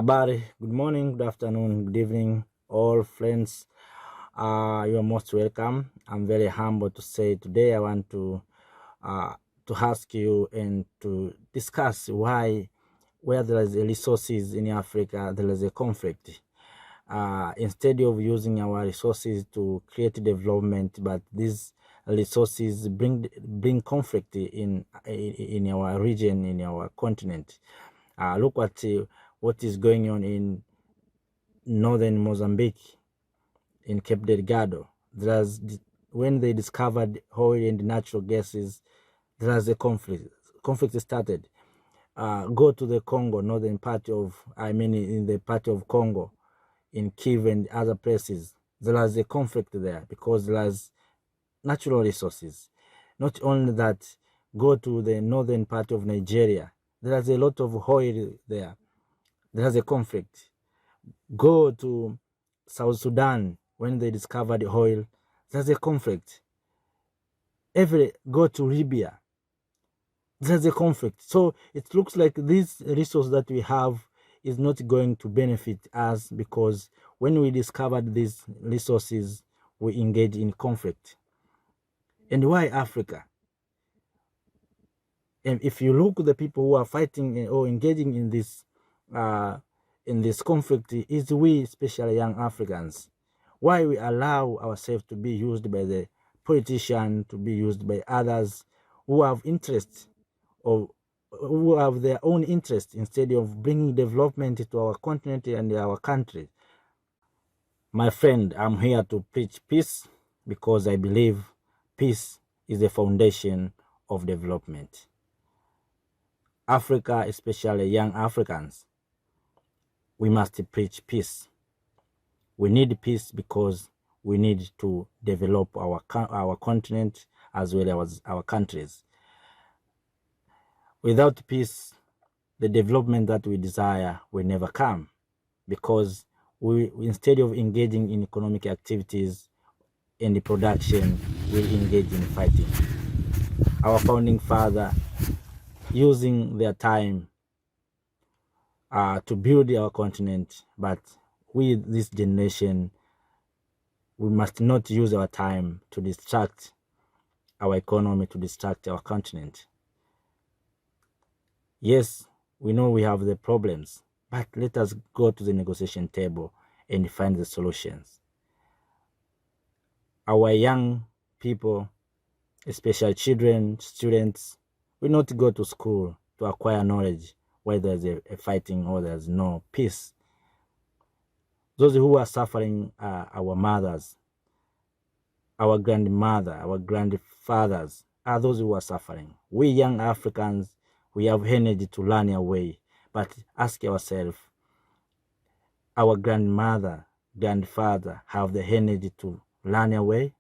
Habari, good morning, good afternoon, good evening, all friends. You are most welcome. I'm very humbled to say today I want to ask you and to discuss why, where there is resources in Africa, there is a conflict. Instead of using our resources to create development, but these resources bring conflict in our region, in our continent. Look at what is going on in northern Mozambique, in Cape Delgado. When they discovered oil and natural gases, there was a conflict. Conflict started. Go to the Congo, northern part of, in the part of Congo, in Kivu and other places. There was a conflict there because there was natural resources. Not only that, go to the northern part of Nigeria. There is a lot of oil there. There is a conflict. Go to South Sudan when they discovered oil. There's a conflict. Go to Libya. There's a conflict. So it looks like this resource that we have is not going to benefit us because when we discovered these resources, we engage in conflict. And why Africa? And if you look at the people who are fighting or engaging in this conflict, is we, especially young Africans. Why we allow ourselves to be used by the politician, to be used by others who have interest or who have their own interest instead of bringing development to our continent and our country. My friend, I'm here to preach peace because I believe peace is the foundation of development. Africa, especially young Africans, we must preach peace. We need peace because we need to develop our continent as well as our countries. Without peace, the development that we desire will never come because we, instead of engaging in economic activities and the production, we engage in fighting. Our founding father, using their time to build our continent, but we, this generation, we must not use our time to distract our economy, to distract our continent. Yes, we know we have the problems, but let us go to the negotiation table and find the solutions. Our young people, especially children, students, will not go to school to acquire knowledge where there's a fighting or there's no peace. Those who are suffering are our mothers, our grandmother, our grandfathers are those who are suffering. We young Africans, we have energy to learn our way, but ask ourselves, our grandmother, grandfather have the energy to learn our way?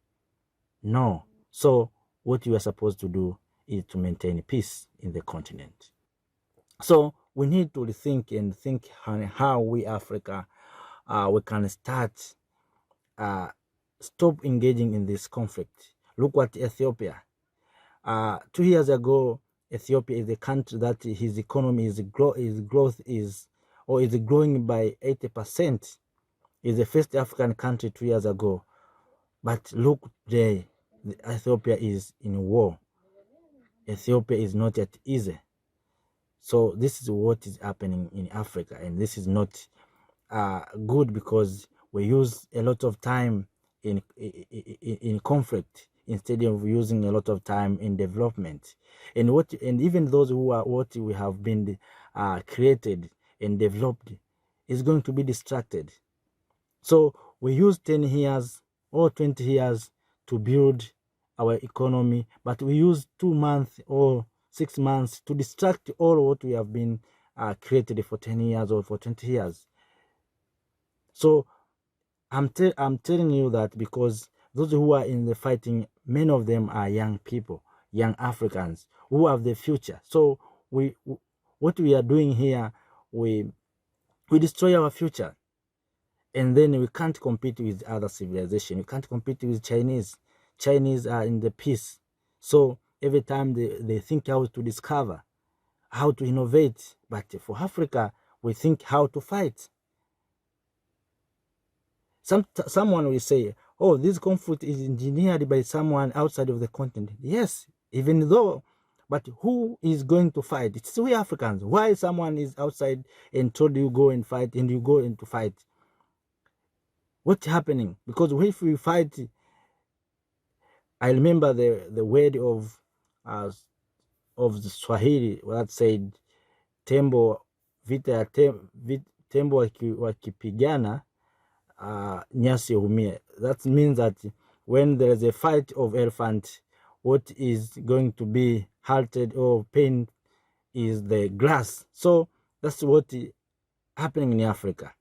No. So what we are supposed to do is to maintain peace in the continent. So we need to rethink and think how we Africa, we can start stop engaging in this conflict. Look at Ethiopia. 2 years ago, Ethiopia is a country that his economy is growing by 80%. Is the first African country 2 years ago. But look today, Ethiopia is in war. Ethiopia is not yet easy. So this is what is happening in Africa, and this is not good because we use a lot of time in conflict instead of using a lot of time in development. And even those who are what we have been created and developed is going to be distracted. So we use 10 years or 20 years to build our economy, but we use 2 months or 6 months to distract all what we have been created for 10 years or for 20 years. So I'm telling you that because those who are in the fighting, many of them are young people, young Africans who have the future. So what we are doing here, we destroy our future. And then we can't compete with other civilizations. We can't compete with Chinese. Chinese are in the peace. So every time they think how to discover, how to innovate. But for Africa, We think how to fight. Someone will say, oh, this conflict is engineered by someone outside of the continent. Yes, even though, but who is going to fight? It's we Africans. Why someone is outside and told you go and fight and you go into fight? What's happening? Because if we fight, I remember the word of the Swahili that said tembo vita tembo wakipigana nyasi humie. That means that when there is a fight of elephant, what is going to be halted or pain is the grass. So that's what is happening in Africa.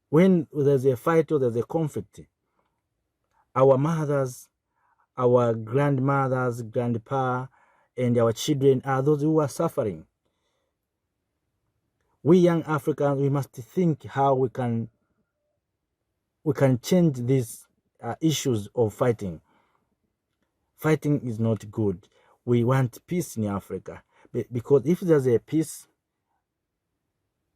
When there's a fight or there's a conflict, our mothers, our grandmothers, grandpa, and our children are those who are suffering. We young Africans, we must think how we can change these issues of fighting. Fighting is not good. We want peace in Africa, because if there's a peace,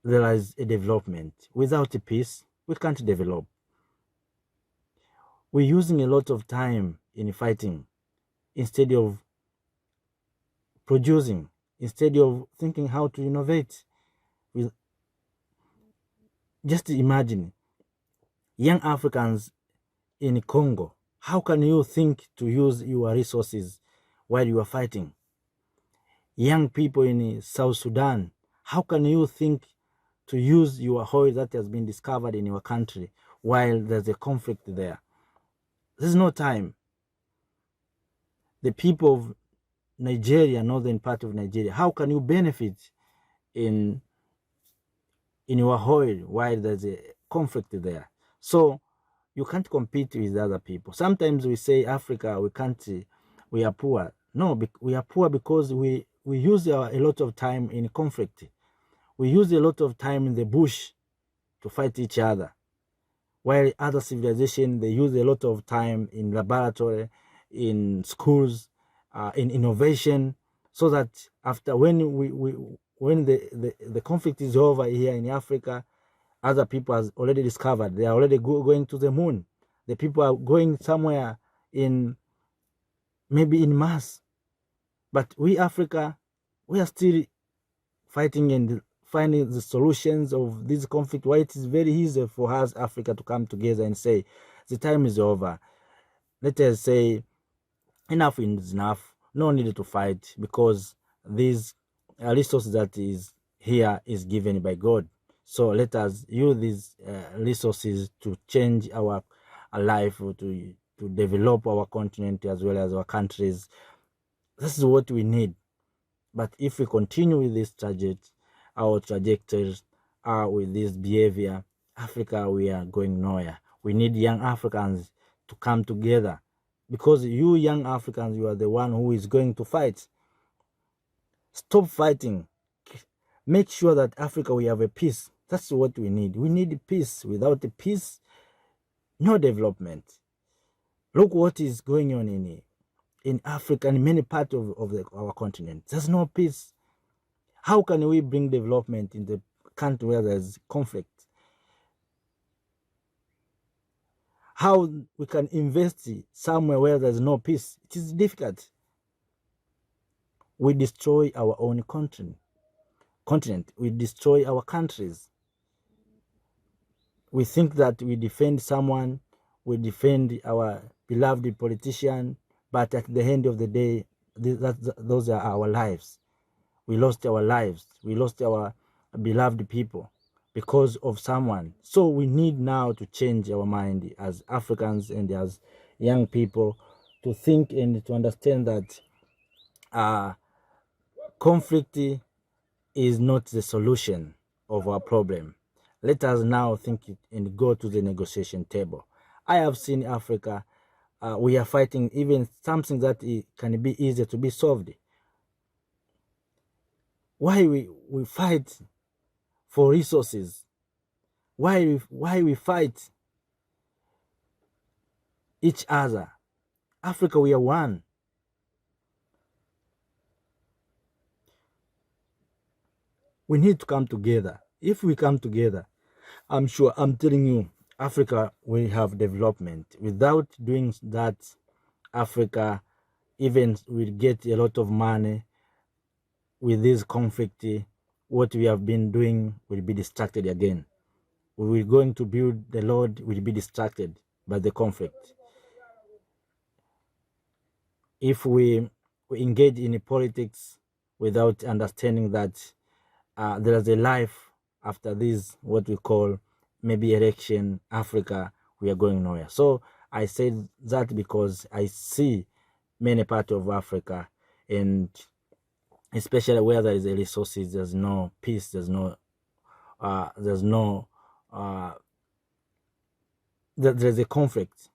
there is a development. Without a peace, we can't develop. We're using a lot of time in fighting instead of producing, instead of thinking how to innovate. Just imagine young Africans in Congo. How can you think to use your resources while you are fighting? Young people in South Sudan, how can you think to use your oil that has been discovered in your country while there's a conflict there? There's no time. The people of Nigeria, northern part of Nigeria, how can you benefit in your oil while there's a conflict there? So you can't compete with other people. Sometimes we say Africa, we are poor. No, we are poor because we use a lot of time in conflict. We use a lot of time in the bush to fight each other. While other civilizations, they use a lot of time in laboratory, in schools, in innovation, so that after when the conflict is over here in Africa, other people have already discovered. They are already going to the moon. The people are going somewhere maybe in Mars. But we Africa, we are still fighting and finding the solutions of this conflict. Why it is very easy for us Africa to come together and say the time is over. Let us say enough is enough. No need to fight, because these resources that is here is given by God. So let us use these resources to change our life, to develop our continent as well as our countries. This is what we need. But if we continue with this trajectories with this behavior, Africa, we are going nowhere. We need young Africans to come together, because you young Africans, you are the one who is going to fight. Stop fighting. Make sure that Africa, we have a peace. That's what we need. We need peace. Without the peace, no development. Look what is going on in Africa and many parts of our continent. There's no peace. How can we bring development in the country where there's conflict? How we can invest somewhere where there's no peace? It is difficult. We destroy our own continent. We destroy our countries. We think that we defend someone, we defend our beloved politician, but at the end of the day, those are our lives. We lost our lives. We lost our beloved people because of someone. So we need now to change our mind as Africans and as young people, to think and to understand that conflict is not the solution of our problem. Let us now think it and go to the negotiation table. I have seen Africa, we are fighting even something that can be easier to be solved. Why we fight for resources? Why we fight each other? Africa, we are one. We need to come together. If we come together, I'm sure, I'm telling you, Africa will have development. Without doing that, Africa even will get a lot of money. With this conflict, what we have been doing will be distracted again. We will going to build, the Lord will be distracted by the conflict. If we engage in politics without understanding that there is a life after this, what we call maybe election, Africa, we are going nowhere. So I said that because I see many parts of Africa, and especially where there is a resources, there's no peace, there's no there's a conflict.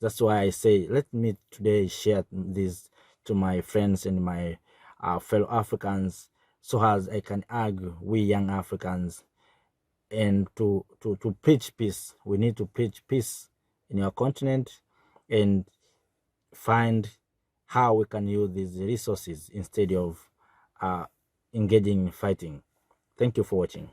That's why I say, let me today share this to my friends and my fellow Africans, so as I can argue, we young Africans, and to preach peace. We need to preach peace in our continent and find how we can use these resources instead of engaging in fighting. Thank you for watching.